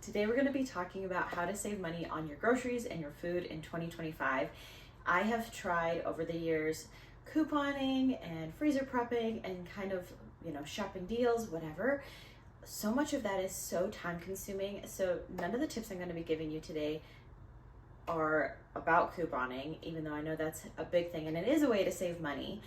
Today we're going to be talking about how to save money on your groceries and your food in 2025. I have tried over the years couponing and freezer prepping and kind of, shopping deals, whatever. So much of that is so time consuming. So none of the tips I'm going to be giving you today are about couponing, even though I know that's a big thing and it is a way to save money.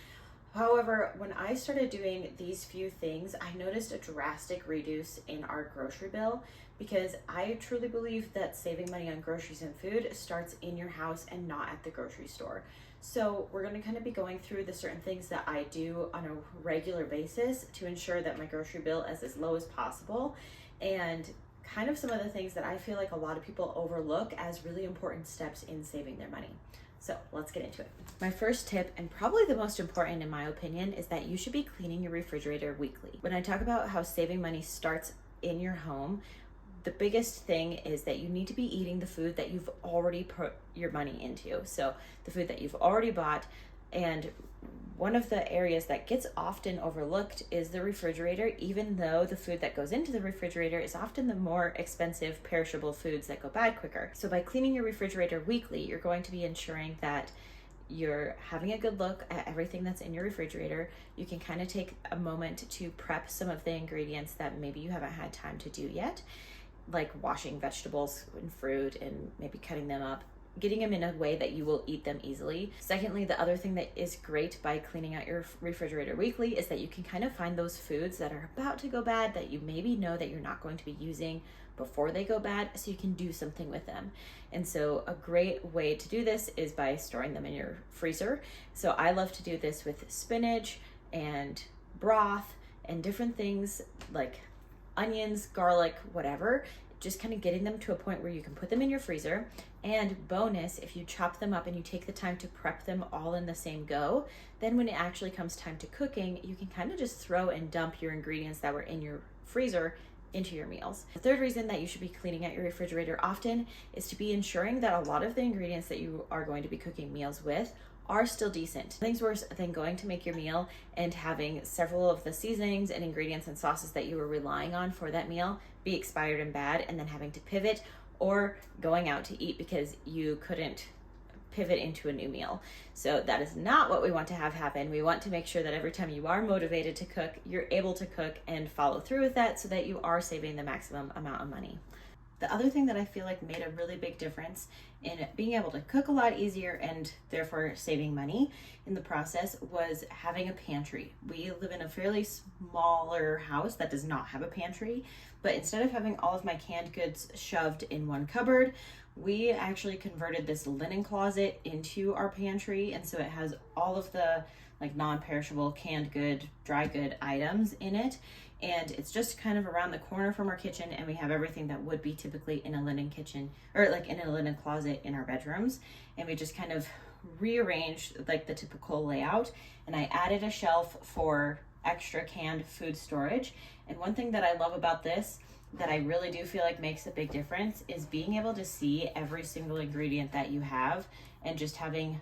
However, when I started doing these few things, I noticed a drastic reduce in our grocery bill because I truly believe that saving money on groceries and food starts in your house and not at the grocery store. So we're going to kind of be going through the certain things that I do on a regular basis to ensure that my grocery bill is as low as possible, and kind of some of the things that I feel like a lot of people overlook as really important steps in saving their money. So let's get into it. My first tip, and probably the most important in my opinion, is that you should be cleaning your refrigerator weekly. When I talk about how saving money starts in your home, the biggest thing is that you need to be eating the food that you've already put your money into. So the food that you've already bought. And one of the areas that gets often overlooked is the refrigerator, even though the food that goes into the refrigerator is often the more expensive perishable foods that go bad quicker. So by cleaning your refrigerator weekly, you're going to be ensuring that you're having a good look at everything that's in your refrigerator. You can kind of take a moment to prep some of the ingredients that maybe you haven't had time to do yet, like washing vegetables and fruit and maybe cutting them up, getting them in a way that you will eat them easily. Secondly, the other thing that is great by cleaning out your refrigerator weekly is that you can kind of find those foods that are about to go bad that you maybe know that you're not going to be using before they go bad, so you can do something with them. And so a great way to do this is by storing them in your freezer. So I love to do this with spinach and broth and different things like onions, garlic, whatever, just kind of getting them to a point where you can put them in your freezer. And bonus, if you chop them up and you take the time to prep them all in the same go, then when it actually comes time to cooking, you can kind of just throw and dump your ingredients that were in your freezer into your meals. The third reason that you should be cleaning out your refrigerator often is to be ensuring that a lot of the ingredients that you are going to be cooking meals with are still decent. Nothing's worse than going to make your meal and having several of the seasonings and ingredients and sauces that you were relying on for that meal be expired and bad, and then having to pivot or going out to eat because you couldn't pivot into a new meal. So that is not what we want to have happen. We want to make sure that every time you are motivated to cook, you're able to cook and follow through with that so that you are saving the maximum amount of money. The other thing that I feel like made a really big difference in being able to cook a lot easier and therefore saving money in the process was having a pantry. We live in a fairly smaller house that does not have a pantry, but instead of having all of my canned goods shoved in one cupboard, we actually converted this linen closet into our pantry. And so it has all of the non-perishable canned good, dry good items in it. And it's just kind of around the corner from our kitchen, and we have everything that would be typically in a linen kitchen or in a linen closet in our bedrooms. And we just kind of rearranged the typical layout, and I added a shelf for extra canned food storage. And one thing that I love about this that I really do feel like makes a big difference is being able to see every single ingredient that you have, and just having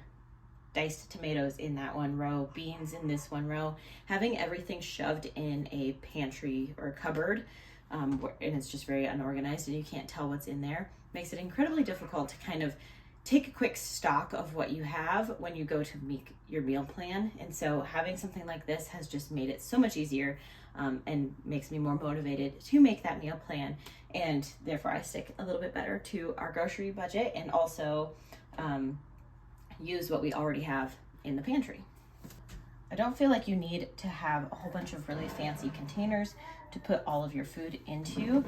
diced tomatoes in that one row, beans in this one row, having everything shoved in a pantry or cupboard, and it's just very unorganized and you can't tell what's in there, makes it incredibly difficult to kind of take a quick stock of what you have when you go to make your meal plan. And so having something like this has just made it so much easier, and makes me more motivated to make that meal plan, and therefore I stick a little bit better to our grocery budget and also use what we already have in the pantry. I don't feel like you need to have a whole bunch of really fancy containers to put all of your food into,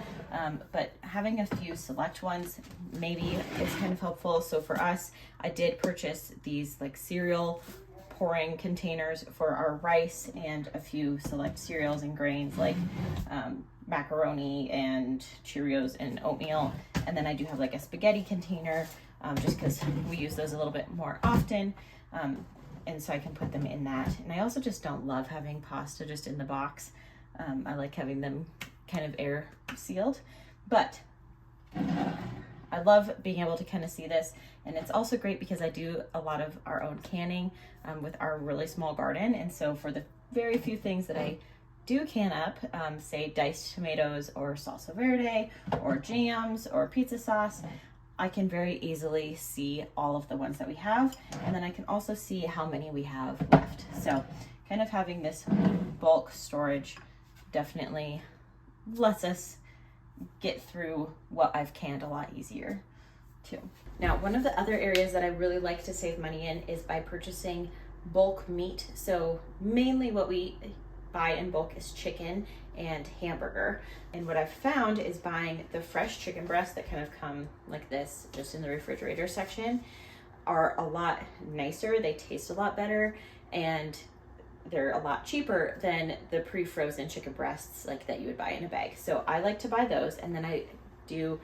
but having a few select ones maybe is kind of helpful. So for us, I did purchase these cereal pouring containers for our rice and a few select cereals and grains like macaroni and Cheerios and oatmeal. And then I do have a spaghetti container, just because we use those a little bit more often. And so I can put them in that. And I also just don't love having pasta just in the box. I like having them kind of air sealed, but I love being able to kind of see this. And it's also great because I do a lot of our own canning with our really small garden. And so for the very few things that I do can up, say diced tomatoes or salsa verde or jams or pizza sauce, I can very easily see all of the ones that we have, and then I can also see how many we have left. So kind of having this bulk storage definitely lets us get through what I've canned a lot easier too. Now, one of the other areas that I really like to save money in is by purchasing bulk meat. So mainly what we buy in bulk is chicken and hamburger. And what I've found is buying the fresh chicken breasts that kind of come like this, just in the refrigerator section, are a lot nicer. They taste a lot better, and they're a lot cheaper than the pre-frozen chicken breasts like that you would buy in a bag. So I like to buy those, and then I do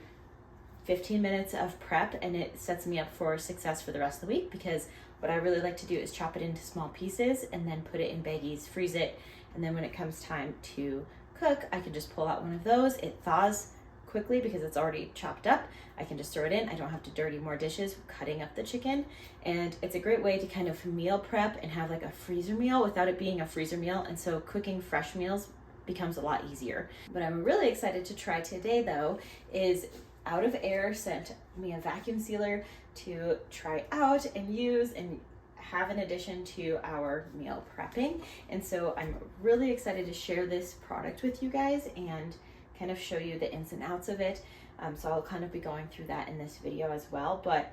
15 minutes of prep, and it sets me up for success for the rest of the week, because what I really like to do is chop it into small pieces and then put it in baggies, freeze it, and then when it comes time to cook, I can just pull out one of those. It thaws quickly because it's already chopped up. I can just throw it in. I don't have to dirty more dishes cutting up the chicken. And it's a great way to kind of meal prep and have like a freezer meal without it being a freezer meal. And so cooking fresh meals becomes a lot easier. What I'm really excited to try today though is Out of Air sent me a vacuum sealer to try out and use and have in addition to our meal prepping. And so I'm really excited to share this product with you guys and kind of show you the ins and outs of it. So I'll kind of be going through that in this video as well. But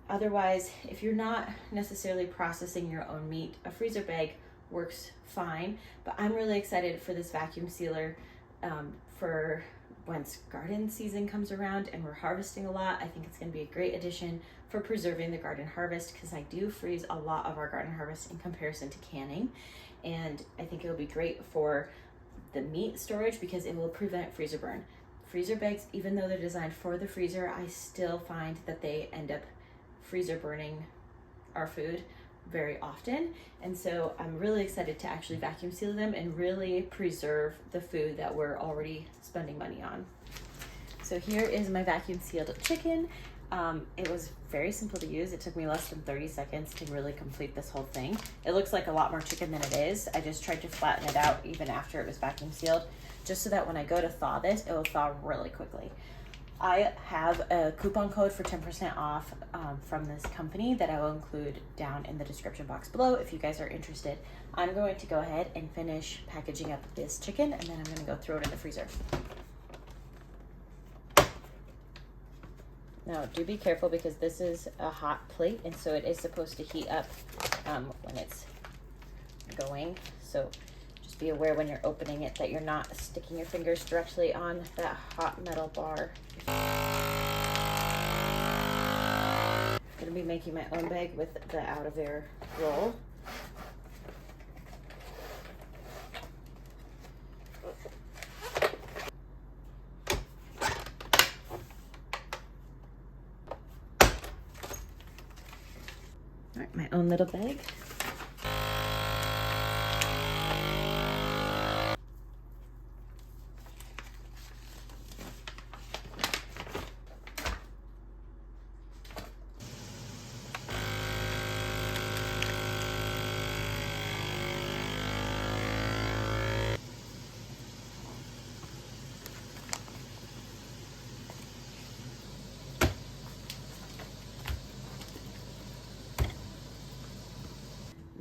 otherwise, if you're not necessarily processing your own meat, a freezer bag works fine. But I'm really excited for this vacuum sealer for once garden season comes around and we're harvesting a lot. I think it's going to be a great addition for preserving the garden harvest, because I do freeze a lot of our garden harvest in comparison to canning. And I think it'll be great for the meat storage because it will prevent freezer burn. Freezer bags, even though they're designed for the freezer, I still find that they end up freezer burning our food very often. And so I'm really excited to actually vacuum seal them and really preserve the food that we're already spending money on. So here is my vacuum sealed chicken. It was very simple to use. It took me less than 30 seconds to really complete this whole thing. It looks like a lot more chicken than it is. I just tried to flatten it out even after it was vacuum sealed, just so that when I go to thaw this, it will thaw really quickly. I have a coupon code for 10% off from this company that I will include down in the description box below if you guys are interested. I'm going to go ahead and finish packaging up this chicken, and then I'm going to go throw it in the freezer. Now, do be careful because this is a hot plate, and so it is supposed to heat up when it's going. So just be aware when you're opening it that you're not sticking your fingers directly on that hot metal bar. I'm going to be making my own bag with the Out of Air roll. All right, my own little bag.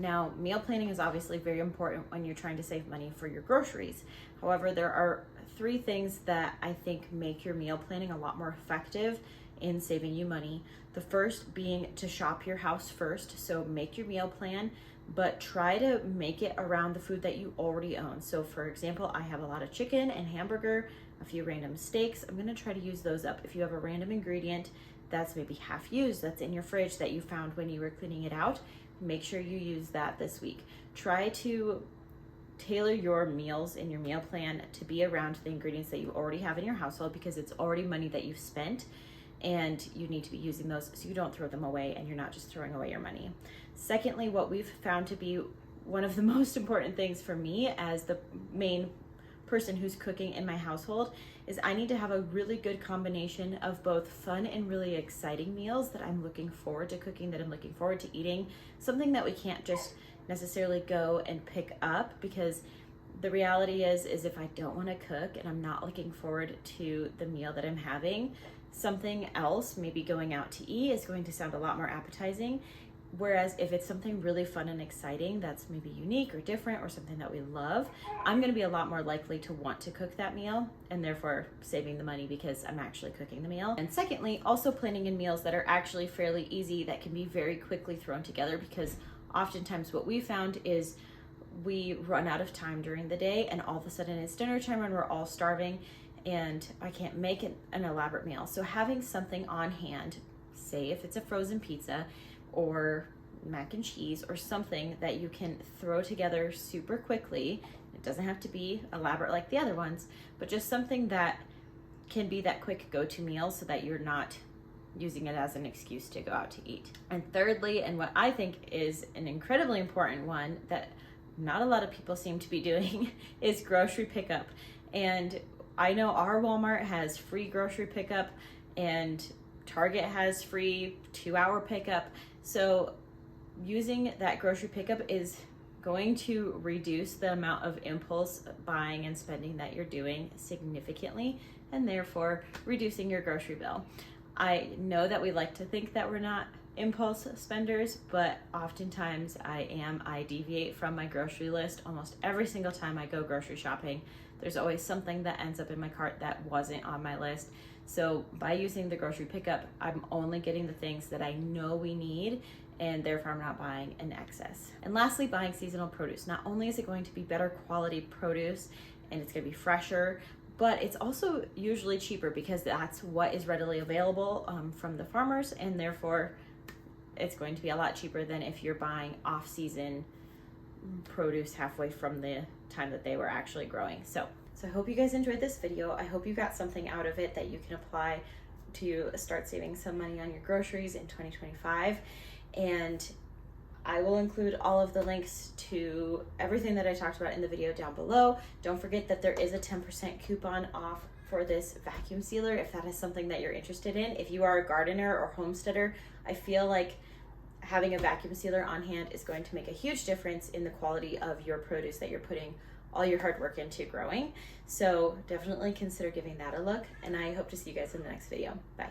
Now, meal planning is obviously very important when you're trying to save money for your groceries. However, there are 3 things that I think make your meal planning a lot more effective in saving you money. The first being to shop your house first. So make your meal plan, but try to make it around the food that you already own. So for example, I have a lot of chicken and hamburger, a few random steaks. I'm gonna try to use those up. If you have a random ingredient that's maybe half used, that's in your fridge that you found when you were cleaning it out, make sure you use that this week. Try to tailor your meals in your meal plan to be around the ingredients that you already have in your household, because it's already money that you've spent and you need to be using those so you don't throw them away and you're not just throwing away your money. Secondly, what we've found to be one of the most important things for me as the main person who's cooking in my household is I need to have a really good combination of both fun and really exciting meals that I'm looking forward to cooking, that I'm looking forward to eating, something that we can't just necessarily go and pick up, because the reality is if I don't want to cook and I'm not looking forward to the meal that I'm having, something else, maybe going out to eat, is going to sound a lot more appetizing. Whereas if it's something really fun and exciting that's maybe unique or different or something that we love, I'm going to be a lot more likely to want to cook that meal, and therefore saving the money because I'm actually cooking the meal. And secondly, also planning in meals that are actually fairly easy, that can be very quickly thrown together, because oftentimes what we found is we run out of time during the day and all of a sudden it's dinner time and we're all starving and I can't make an elaborate meal. So having something on hand, say if it's a frozen pizza or mac and cheese or something that you can throw together super quickly. It doesn't have to be elaborate like the other ones, but just something that can be that quick go-to meal so that you're not using it as an excuse to go out to eat. And thirdly, and what I think is an incredibly important one that not a lot of people seem to be doing, is grocery pickup. And I know our Walmart has free grocery pickup and Target has free 2-hour pickup. So using that grocery pickup is going to reduce the amount of impulse buying and spending that you're doing significantly, and therefore reducing your grocery bill. I know that we like to think that we're not impulse spenders, but oftentimes I deviate from my grocery list almost every single time I go grocery shopping. There's always something that ends up in my cart that wasn't on my list. So by using the grocery pickup, I'm only getting the things that I know we need, and therefore I'm not buying in excess. And lastly, buying seasonal produce. Not only is it going to be better quality produce and it's going to be fresher, but it's also usually cheaper because that's what is readily available from the farmers, and therefore it's going to be a lot cheaper than if you're buying off-season produce halfway from the time that they were actually growing. So I hope you guys enjoyed this video. I hope you got something out of it that you can apply to start saving some money on your groceries in 2025. And I will include all of the links to everything that I talked about in the video down below. Don't forget that there is a 10% coupon off for this vacuum sealer if that is something that you're interested in. If you are a gardener or homesteader, I feel like having a vacuum sealer on hand is going to make a huge difference in the quality of your produce that you're putting all your hard work into growing. So definitely consider giving that a look, and I hope to see you guys in the next video. Bye.